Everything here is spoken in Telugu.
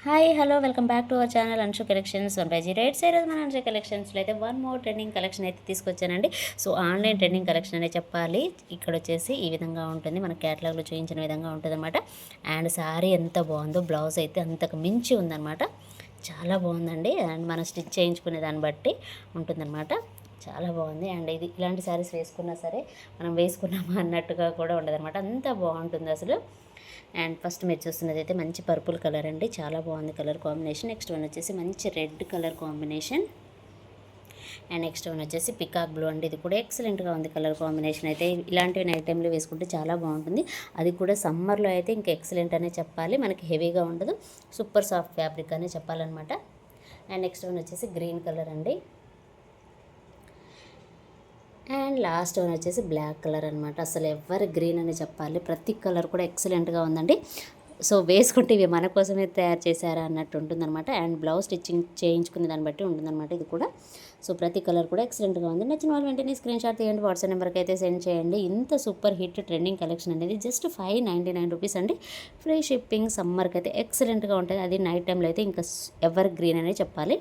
Hi hello welcome back to our channel Anshu collections 150 ఈరోజు మన అన్షు కలెక్షన్స్లో అయితే వన్ మోర్ ట్రెండింగ్ కలెక్షన్ అయితే తీసుకొచ్చానండి. సో ఆన్లైన్ ట్రెండింగ్ కలెక్షన్ అనే చెప్పాలి. ఇక్కడ వచ్చేసి ఈ విధంగా ఉంటుంది, మన క్యాటలాగ్లో చూపించిన విధంగా ఉంటుంది అనమాట. అండ్ శారీ ఎంత బాగుందో, బ్లౌజ్ అయితే అంతకు మించి ఉందన్నమాట. చాలా బాగుందండి. అండ్ మనం స్టిచ్ చేయించుకునే దాన్ని బట్టి ఉంటుందన్నమాట. చాలా బాగుంది. అండ్ ఇది ఇలాంటి శారీస్ వేసుకున్నా సరే మనం వేసుకున్నామా అన్నట్టుగా కూడా ఉండదన్నమాట. అంత బాగుంటుంది అసలు. అండ్ ఫస్ట్ మీరు చూస్తున్నది అయితే మంచి పర్పుల్ కలర్ అండి, చాలా బాగుంది కలర్ కాంబినేషన్. నెక్స్ట్ వన్ వచ్చేసి మంచి red colour combination. And next one వచ్చేసి పికాక్ బ్లూ అండి, ఇది కూడా ఎక్సలెంట్గా ఉంది కలర్ కాంబినేషన్ అయితే. ఇలాంటివి నైట్ టైంలో వేసుకుంటే చాలా బాగుంటుంది. అది కూడా సమ్మర్లో అయితే ఇంకా ఎక్సలెంట్ అనే చెప్పాలి. మనకి హెవీగా ఉండదు, సూపర్ సాఫ్ట్ ఫ్యాబ్రిక్ అనే చెప్పాలన్నమాట. అండ్ నెక్స్ట్ వన్ వచ్చేసి గ్రీన్ కలర్ అండి. అండ్ లాస్ట్ వన్ వచ్చేసి బ్లాక్ కలర్ అనమాట. అసలు ఎవరి గ్రీన్ అని చెప్పాలి, ప్రతి కలర్ కూడా ఎక్సలెంట్గా ఉందండి. సో వేసుకుంటే ఇవి మన కోసమే తయారు చేశారా అన్నట్టు ఉంటుందన్నమాట. అండ్ బ్లౌజ్ స్టిచ్చింగ్ చేయించుకునే దాన్ని బట్టి ఉంటుందన్నమాట ఇది కూడా. సో ప్రతి కలర్ కూడా ఎక్సలెంట్గా ఉంది. నచ్చిన వాళ్ళు వెంటనే స్క్రీన్ షాట్ తీయండి, వాట్సాప్ నెంబర్కి అయితే సెండ్ చేయండి. ఇంత సూపర్ హిట్ ట్రెండింగ్ కలెక్షన్ అనేది జస్ట్ 599 రూపీస్ అండి. Free shipping. సమ్మర్కి అయితే ఎక్సలెంట్గా ఉంటుంది. అది నైట్ టైంలో అయితే ఇంకా ఎవర్ గ్రీన్ అనే చెప్పాలి.